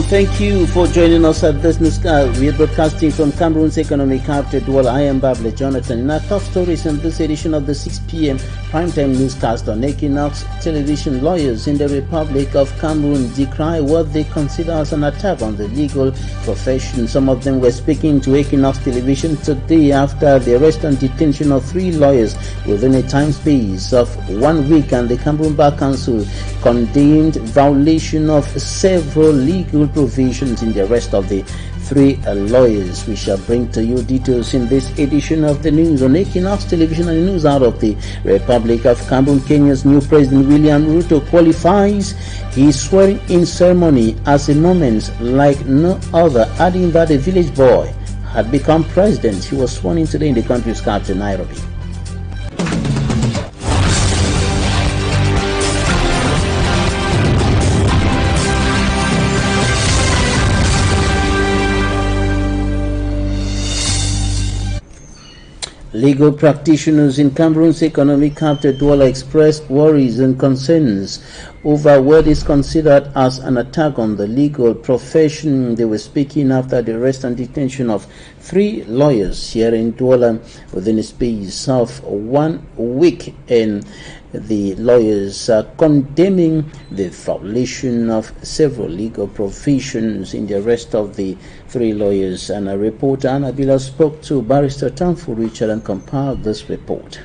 Thank you for joining us at this newscast. We are broadcasting from Cameroon's economic capital, Douala. I am Bable Jonathan. In our top stories in this edition of the 6 p.m. primetime newscast on Equinoxe television, lawyers in the Republic of Cameroon decry what they consider as an attack on the legal profession. Some of them were speaking to Equinoxe television today after the arrest and detention of 3 lawyers within a time space of 1 week, and the Cameroon Bar Council condemned violation of several legal provisions in the arrest of the 3 lawyers. We shall bring to you details in this edition of the news on Equinoxe television and news out of the Republic of Cameroon. Kenya's new president William Ruto qualifies his swearing-in ceremony as a moment like no other, adding that a village boy had become president. He was sworn in today in the country's capital, Nairobi. Legal practitioners in Cameroon's economic capital, Douala, expressed worries and concerns over what is considered as an attack on the legal profession. They were speaking after the arrest and detention of 3 lawyers here in Douala within a space of 1 week, and the lawyers are condemning the violation of several legal provisions in the arrest of the 3 lawyers. And a reporter, Annabella, spoke to Barrister Tamfu Richard and compiled this report.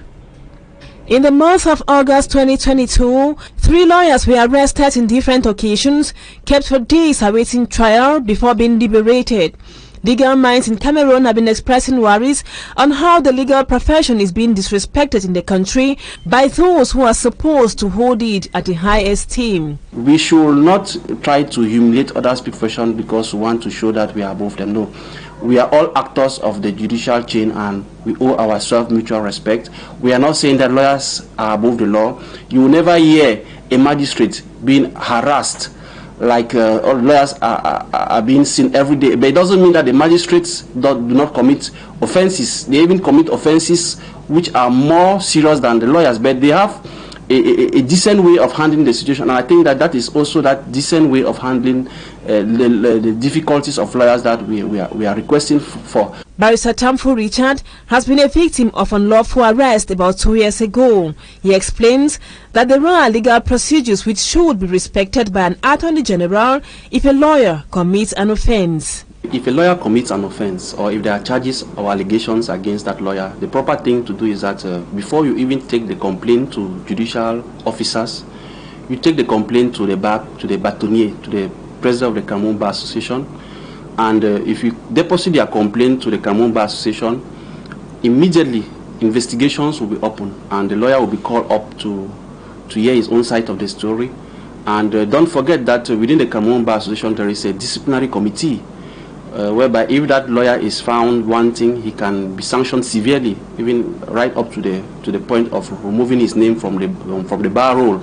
In the month of August 2022, 3 lawyers were arrested in different occasions, kept for days awaiting trial before being liberated. Legal minds in Cameroon have been expressing worries on how the legal profession is being disrespected in the country by those who are supposed to hold it at a high esteem. We should not try to humiliate others' profession because we want to show that we are above them. No. We are all actors of the judicial chain and we owe ourselves mutual respect. We are not saying that lawyers are above the law. You will never hear a magistrate being harassed like lawyers are being seen every day. But it doesn't mean that the magistrates do not commit offenses. They even commit offenses which are more serious than the lawyers, but they have a decent way of handling the situation, and I think that is also that decent way of handling the difficulties of lawyers that we are requesting for. Barrister Tamfu Richard has been a victim of unlawful arrest about 2 years ago. He explains that there are legal procedures which should be respected by an attorney general if a lawyer commits an offense. If a lawyer commits an offense, or if there are charges or allegations against that lawyer, the proper thing to do is that before you even take the complaint to judicial officers, you take the complaint to the bâtonnier, to the president of the Cameroon Bar Association, and if you deposit your complaint to the Cameroon Bar Association, immediately investigations will be open and the lawyer will be called up to hear his own side of the story. And don't forget that within the Cameroon Bar Association there is a disciplinary committee whereby if that lawyer is found wanting, he can be sanctioned severely, even right up to the point of removing his name from the bar roll.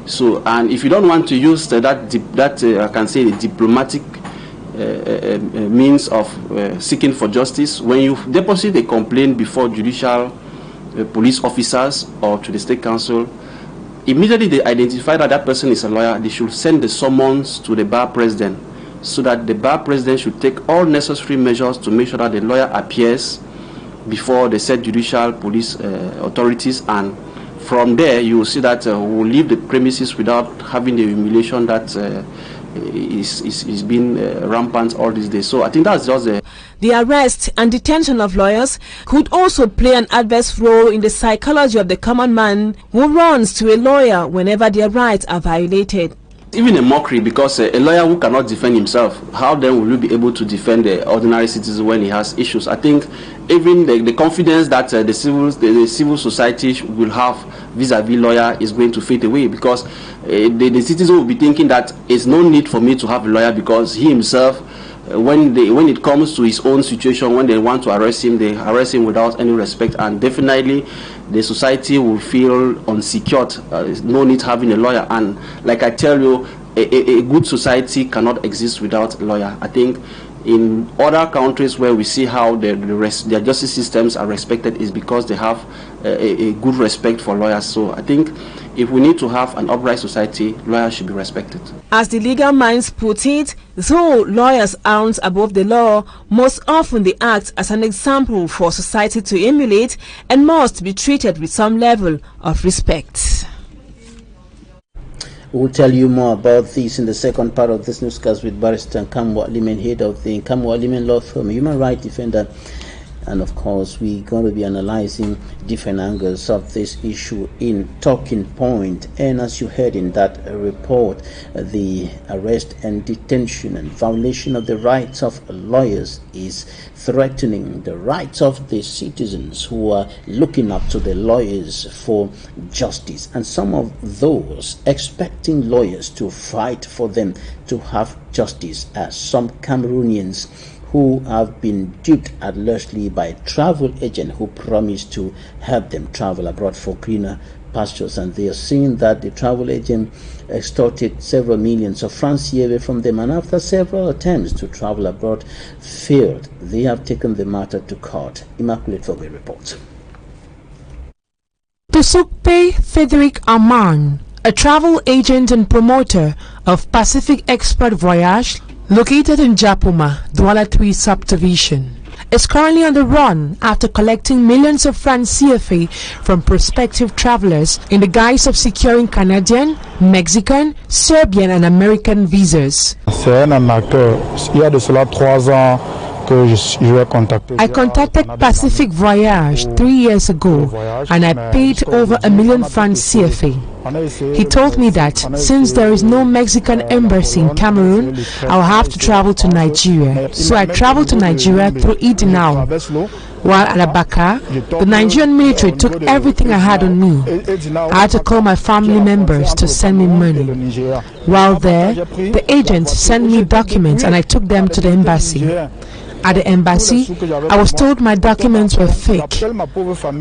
So, and if you don't want to use that I can say the diplomatic means of seeking for justice, when you deposit a complaint before judicial police officers or to the state council, immediately they identify that person is a lawyer. They should send the summons to the bar president, so that the bar president should take all necessary measures to make sure that the lawyer appears before the said judicial police authorities, and from there you will see that we will leave the premises without having the humiliation that is being rampant all these days. So I think that's just the arrest and detention of lawyers could also play an adverse role in the psychology of the common man who runs to a lawyer whenever their rights are violated. Even a mockery, because a lawyer who cannot defend himself, how then will you be able to defend the ordinary citizen when he has issues? I think even the confidence that the civil society will have vis-a-vis lawyer is going to fade away, because the citizen will be thinking that it's no need for me to have a lawyer, because he himself, when it comes to his own situation, when they want to arrest him, they arrest him without any respect, and definitely the society will feel unsecured. No need having a lawyer. And like I tell you, a good society cannot exist without a lawyer. I think In other countries where we see how their justice systems are respected is because they have a good respect for lawyers. So I think if we need to have an upright society, lawyers should be respected. As the legal minds put it, though lawyers aren't above the law, most often they act as an example for society to emulate and must be treated with some level of respect. We'll tell you more about this in the second part of this newscast with Barrister Kumba, head of the Kumba law firm, human rights defender. And of course, we're going to be analyzing different angles of this issue in Talking Point. And as you heard in that report, the arrest and detention and violation of the rights of lawyers is threatening the rights of the citizens who are looking up to the lawyers for justice. And some of those expecting lawyers to fight for them to have justice are some Cameroonians who have been duped allegedly by a travel agent who promised to help them travel abroad for greener pastures. And they are seeing that the travel agent extorted several millions of francs CFA from them, and after several attempts to travel abroad failed, they have taken the matter to court. Immaculate Fogbe reports. Tosukpe Frederic Aman, a travel agent and promoter of Pacific Expert Voyage, located in Japoma, Douala 3 subdivision, is currently on the run after collecting millions of francs CFA from prospective travelers in the guise of securing Canadian, Mexican, Serbian and American visas. C'est un acteur. Il y a de cela 3 ans que je vais contacter. I contacted Pacific Voyage 3 years ago and I paid over $1 million francs CFA. He told me that since there is no Mexican embassy in Cameroon, I'll have to travel to Nigeria. So I traveled to Nigeria through Equinoxe. While at Abaka, the Nigerian military took everything I had on me. I had to call my family members to send me money. While there, the agent sent me documents and I took them to the embassy. At the embassy, I was told my documents were fake.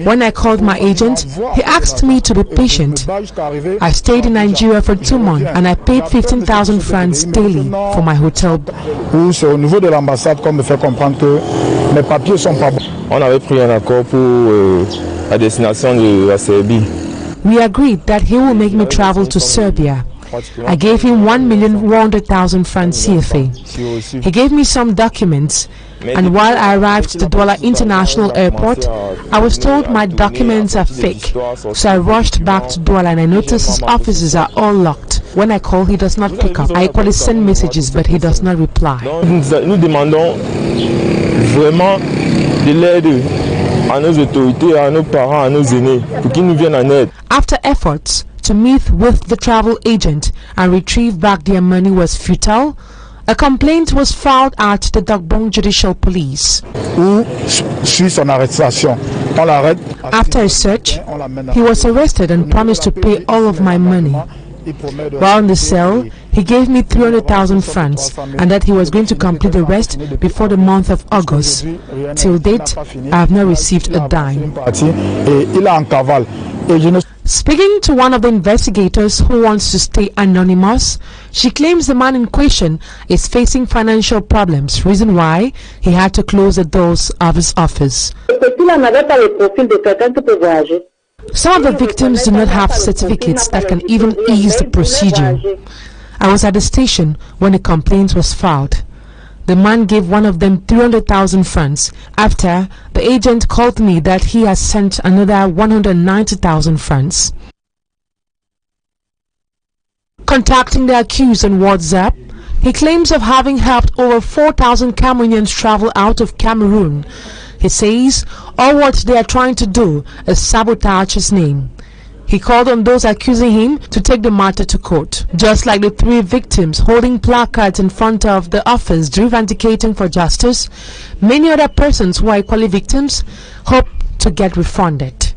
When I called my agent, he asked me to be patient. I stayed in Nigeria for 2 months and I paid 15,000 francs daily for my hotel. C'est au niveau de l'ambassade qu'on me fait comprendre que mes papiers sont pas bons. On avait pris un accord pour la destination de la Serbie. We agreed that he will make me travel to Serbia. I gave him 1,100,000 francs CFA. He gave me some documents, and while I arrived at the Douala International Airport, I was told my documents are fake. So I rushed back to Douala and I noticed his offices are all locked. When I call, he does not pick up. I equally send messages, but he does not reply. Nous demandons vraiment de l'aide à nos autorités, à nos parents, à nos aînés, pour qu'ils nous viennent en aide. After efforts to meet with the travel agent and retrieve back their money was futile, a complaint was filed at the Dagbong Judicial Police. After a search, he was arrested and promised to pay all of my money. While in the cell, he gave me 300,000 francs and that he was going to complete the rest before the month of August. Till date, I have not received a dime. Speaking to one of the investigators who wants to stay anonymous, she claims the man in question is facing financial problems, reason why he had to close the doors of his office. Some of the victims do not have certificates that can even ease the procedure. I was at the station when the complaint was filed. The man gave one of them 300,000 francs. After, the agent called me that he has sent another 190,000 francs. Contacting the accused on WhatsApp, he claims of having helped over 4,000 Cameroonians travel out of Cameroon. He says all what they are trying to do is sabotage his name. He called on those accusing him to take the matter to court. Just like the 3 victims holding placards in front of the office reivindicating for justice, many other persons who are equally victims hope to get refunded.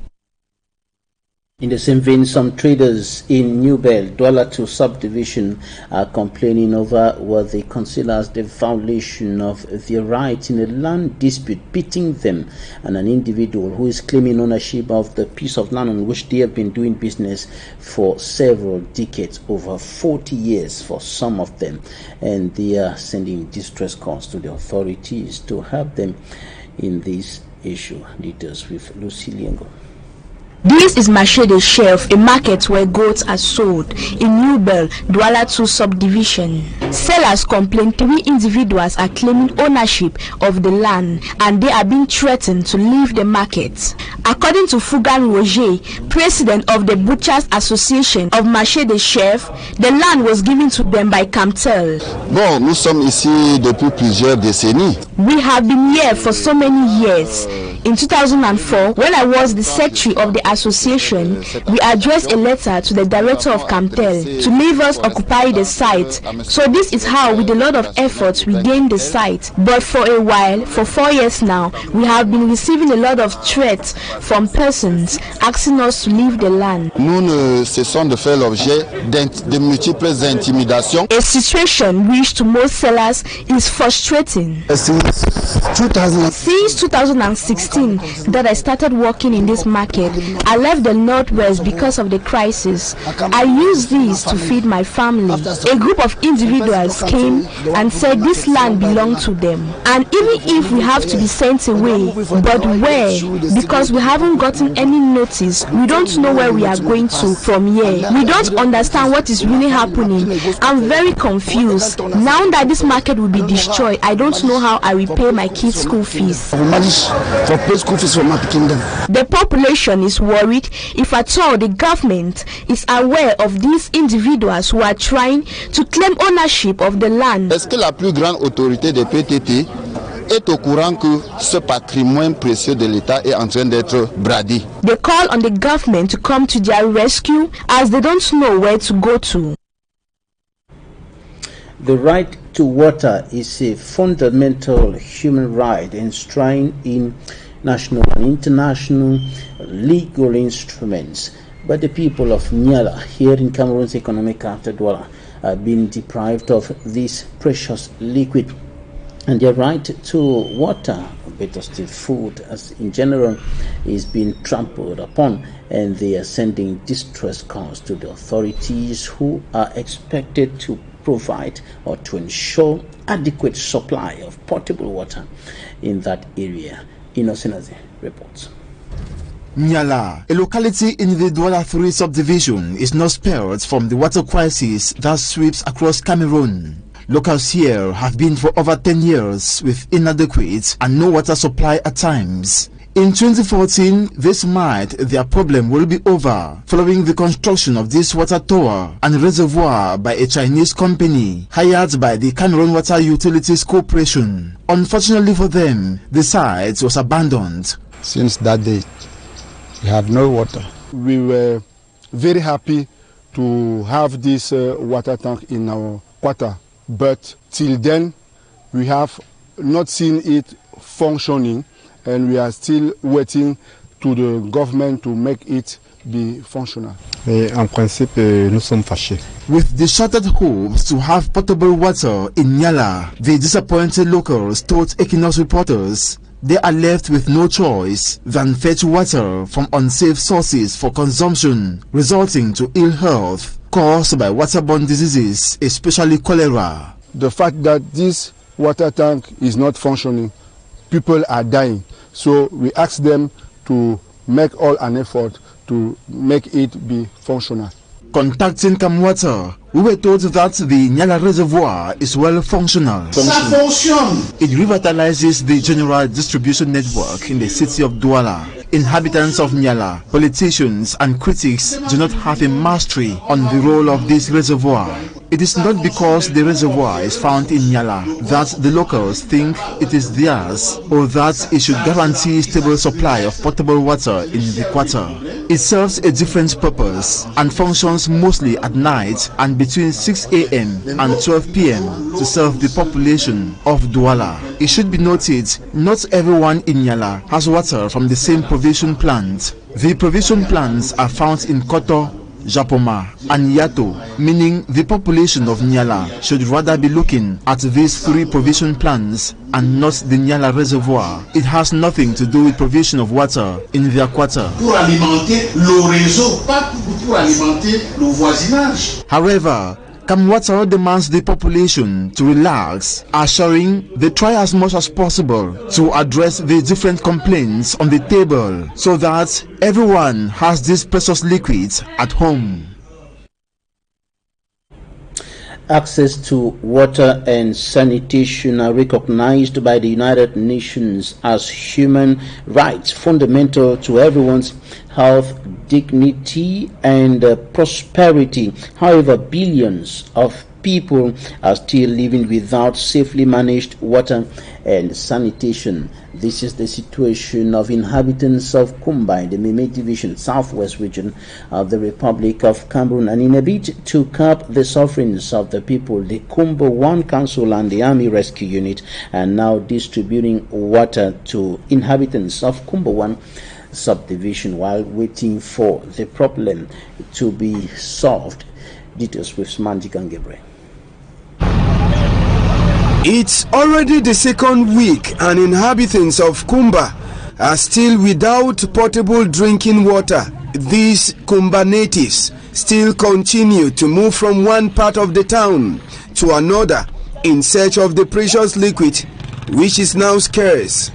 In the same vein, some traders in New Bell, Douala 2 subdivision are complaining over what they consider as the violation of their rights in a land dispute, beating them and an individual who is claiming ownership of the piece of land on which they have been doing business for several decades, over 40 years for some of them, and they are sending distress calls to the authorities to help them in this issue. Details with Lucy Liengo. This is Mashede Shelf, a market where goats are sold in New Bell, Douala 2 subdivision. Sellers complain 3 individuals are claiming ownership of the land and they are being threatened to leave the market. According to Fugan Roger, president of the Butchers Association of Mashede Shelf, the land was given to them by Camtel. Bon, nous sommes ici depuis plusieurs décennies. We have been here for so many years. In 2004, when I was the secretary of the association, we addressed a letter to the director of Camtel to leave us occupy the site. So this is how, with a lot of effort, we gained the site. But for a while, for 4 years now, we have been receiving a lot of threats from persons asking us to leave the land. Nous ne cessons de faire l'objet de multiples intimidations. A situation which to most sellers is frustrating. Since 2016 that I started working in this market, I left the Northwest because of the crisis. I used this to feed my family. A group of individuals came and said this land belonged to them. And even if we have to be sent away, but where? Because we haven't gotten any notice. We don't know where we are going to from here. We don't understand what is really happening. I'm very confused. Now that this market will be destroyed, I don't know how I will pay my kids' school fees. The population is worried if at all the government is aware of these individuals who are trying to claim ownership of the land. Est-ce que la plus grande autorité des PTT est au courant que ce patrimoine précieux de l'État est en train d'être bradé? They call on the government to come to their rescue as they don't know where to go to. The right to water is a fundamental human right enshrined in national and international legal instruments, but the people of Nyala here in Cameroon's economic capital Douala are being deprived of this precious liquid, and their right to water, better still food as in general, is being trampled upon, and they are sending distress calls to the authorities who are expected to provide or to ensure adequate supply of potable water in that area. Inauguration reports. Nyala, a locality in the Douala 3 subdivision, is not spared from the water crisis that sweeps across Cameroon. Locals here have been for over 10 years with inadequate and no water supply at times. In 2014, this might their problem will be over following the construction of this water tower and reservoir by a Chinese company hired by the Cameroon Water Utilities Corporation. Unfortunately for them, the site was abandoned. Since that day, we had no water. We were very happy to have this water tank in our quarter, but till then we have not seen it functioning, and we are still waiting to the government to make it be functional. En principe, nous sommes fâchés. With the shattered hopes to have potable water in Nyala, the disappointed locals told Equinoxe reporters they are left with no choice than fetch water from unsafe sources for consumption, resulting to ill health caused by waterborne diseases, especially cholera. The fact that this water tank is not functioning, people are dying. So we ask them to make all an effort to make it be functional. Contacting Camwater, we were told that the Nyala reservoir is well functional. It revitalizes the general distribution network in the city of Douala. Inhabitants of Nyala, politicians and critics do not have a mastery on the role of this reservoir. It is not because the reservoir is found in Nyala that the locals think it is theirs or that it should guarantee stable supply of potable water in the quarter. It serves a different purpose and functions mostly at night and between 6 a.m. and 12 p.m. to serve the population of Douala. It should be noted, not everyone in Nyala has water from the same provision plant. The provision plants are found in Koto, Japoma and Yato, meaning the population of Nyala should rather be looking at these three provision plants and not the Nyala reservoir. It has nothing to do with provision of water in their quarter. Pour alimenter le réseau, pas pour alimenter le voisinage. However, Kamwater demands the population to relax, assuring they try as much as possible to address the different complaints on the table so that everyone has these precious liquids at home. Access to water and sanitation are recognized by the United Nations as human rights fundamental to everyone's health, dignity, and prosperity. However, billions of people are still living without safely managed water and sanitation. This is the situation of inhabitants of Kumba in the Meme Division, southwest region of the Republic of Cameroon. And in a bid to curb the sufferings of the people, the Kumba 1 Council and the Army Rescue Unit are now distributing water to inhabitants of Kumba 1 subdivision while waiting for the problem to be solved. Details with Smanjik and Gabriel. It's already the second week and inhabitants of Kumba are still without potable drinking water. These Kumba natives still continue to move from one part of the town to another in search of the precious liquid, which is now scarce.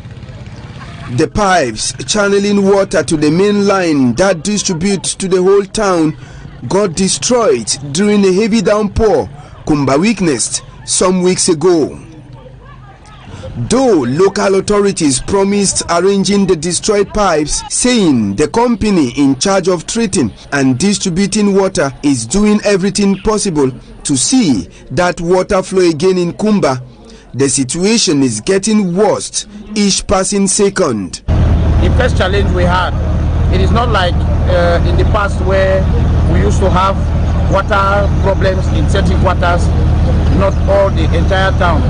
The pipes channeling water to the main line that distributes to the whole town got destroyed during a heavy downpour Kumba witnessed some weeks ago. Though local authorities promised arranging the destroyed pipes, saying the company in charge of treating and distributing water is doing everything possible to see that water flow again in Kumba, the situation is getting worse each passing second. The first challenge we had, it is not like in the past where we used to have water problems in certain quarters, not all the entire town.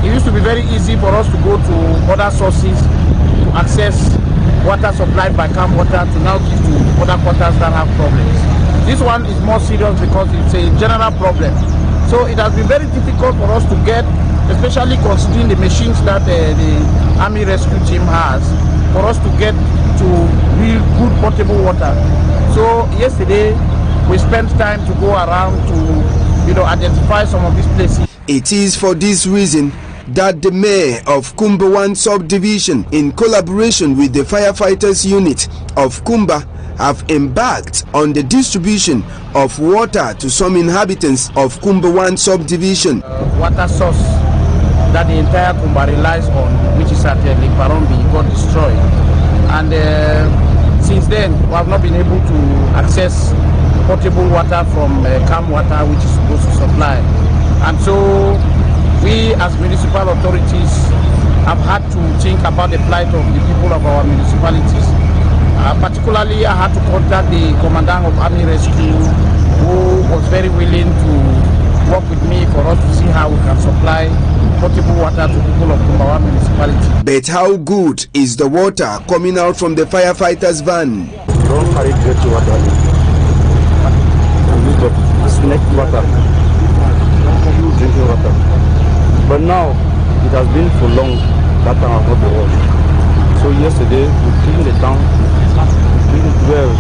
It used to be very easy for us to go to other sources to access water supplied by Camp Water to now give to other quarters that have problems. This one is more serious because it's a general problem. So it has been very difficult for us to get, especially considering the machines that the Army Rescue Team has, for us to get to real good potable water. So yesterday we spent time to go around to identify some of these places. It is for this reason that the mayor of Kumba 1 subdivision, in collaboration with the firefighters unit of Kumba, have embarked on the distribution of water to some inhabitants of Kumba 1 subdivision. Water source that the entire Kumba relies on, which is at Lake Parombi, got destroyed. And since then, we have not been able to access potable water from Camp Water, which is supposed to supply. And so we as municipal authorities have had to think about the plight of the people of our municipalities. Particularly, I had to contact the commandant of Army Rescue, who was very willing to work with me for us to see how we can supply potable water to people of Kumba municipality. But how good is the water coming out from the firefighters' van? Don't carry dirty water. Snake water. Drinking water. But now it has been for long that time has not been washed. So yesterday we cleaned the town, we cleaned it well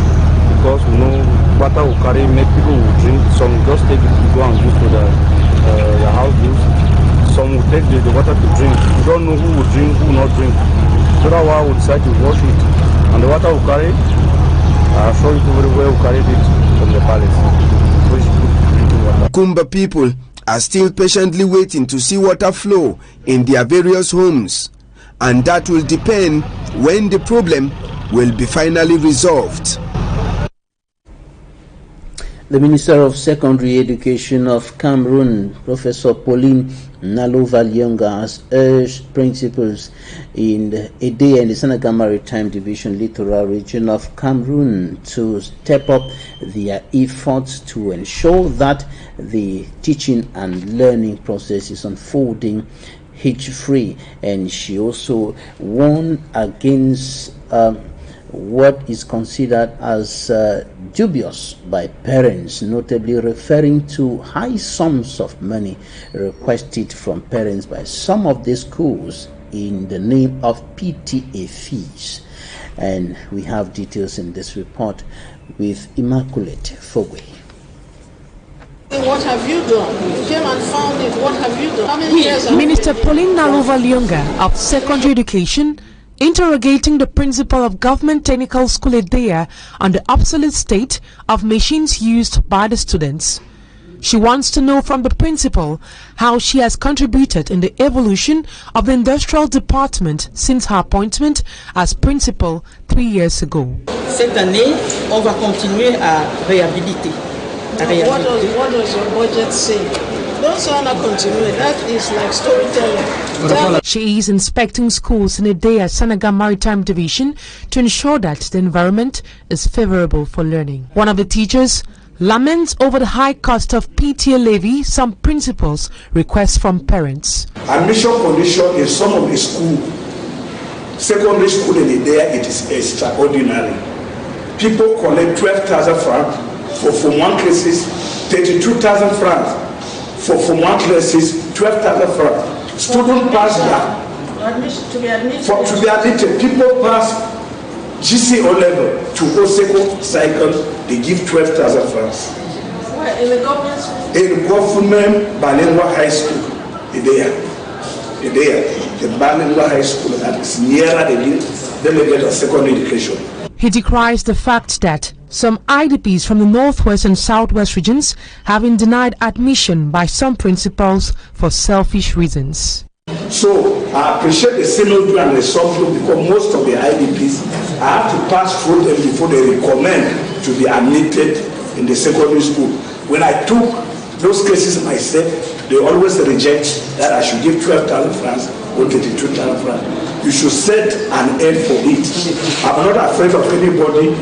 because we know water will carry, make people will drink. Some just take it to go and use for the house use. Some will take the water to drink. We don't know who will drink, who will not drink. So that's why we decide to wash it. And the water will carry, I'll show you very well, we carried it from the palace. So it's good drinking water. Kumba people are still patiently waiting to see water flow in their various homes, and that will depend when the problem will be finally resolved. The Minister of Secondary Education of Cameroon, Professor Pauline Nalova-Lyonga, has urged principals in the Edea and the Senegal Maritime Division Littoral region of Cameroon to step up their efforts to ensure that the teaching and learning process is unfolding hitch-free. And she also warned against what is considered as dubious by parents, notably referring to high sums of money requested from parents by some of the schools in the name of PTA fees. And we have details in this report with Immaculate Fogwe. What have you done? You came and found it. What have you done? How many years have Minister Pauline Nalova-Lyonga of Secondary Education interrogating the principal of Government Technical School Edea on the obsolete state of machines used by the students. She wants to know from the principal how she has contributed in the evolution of the industrial department since her appointment as principal 3 years ago. Cette année, on va continuer à réhabiliter. What does your budget say? Don't say on a continue. That is like storytelling. She is inspecting schools in Edea Senegal Maritime Division to ensure that the environment is favorable for learning. One of the teachers laments over the high cost of PTA levy some principals request from parents. Admission condition in some of the school, secondary school in Edea, it is extraordinary. People collect 12,000 francs for Form 1 classes, 32,000 francs. For Form 1 classes, 12,000 francs. Students pass that. To be admitted. To be admitted, people pass GCO level to OSECO cycle, they give 12,000 francs. Where? In the government school? In the government bilingual high school, Edea, the bilingual high school that is nearer the level of secondary education. He decries the fact that some IDPs from the northwest and southwest regions have been denied admission by some principals for selfish reasons. So I appreciate the synonym and the subgroup because most of the IDPs I have to pass through them before they recommend to be admitted in the secondary school. When I took those cases myself, they always reject that I should give 12,000 francs or 32,000 francs. You should set an end for it. I'm not afraid of anybody.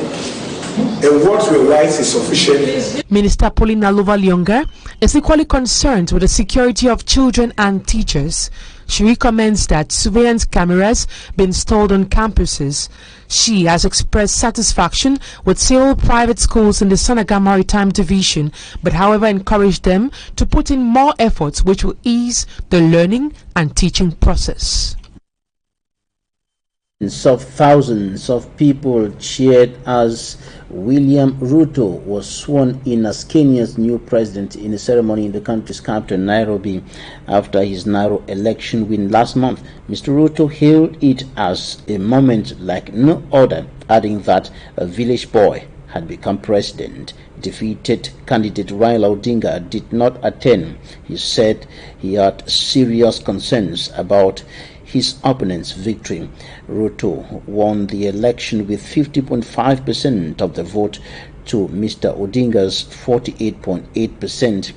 And what we wise is sufficient. Minister Pauline Nalova-Lyonga is equally concerned with the security of children and teachers. She recommends that surveillance cameras be installed on campuses. She has expressed satisfaction with several private schools in the Senegal Maritime Division, but however encouraged them to put in more efforts which will ease the learning and teaching process. Thousands of people cheered as William Ruto was sworn in as Kenya's new president in a ceremony in the country's capital, Nairobi, after his narrow election win last month. Mr. Ruto hailed it as a moment like no other, adding that a village boy had become president. Defeated candidate Raila Odinga did not attend. He said he had serious concerns about his opponent's victory. Ruto won the election with 50.5% of the vote to Mr. Odinga's 48.8%.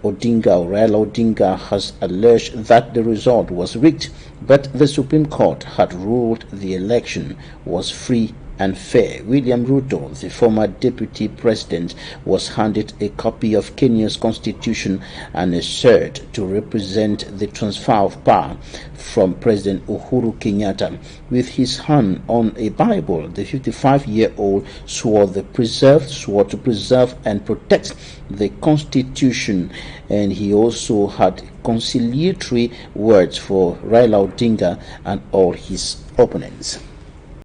Raila Odinga has alleged that the result was rigged, but the Supreme Court had ruled the election was free and fair. William Ruto, the former deputy president, was handed a copy of Kenya's constitution and a cert to represent the transfer of power from President Uhuru Kenyatta. With his hand on a Bible, the 55-year-old swore to preserve and protect the constitution, and he also had conciliatory words for Raila Odinga and all his opponents.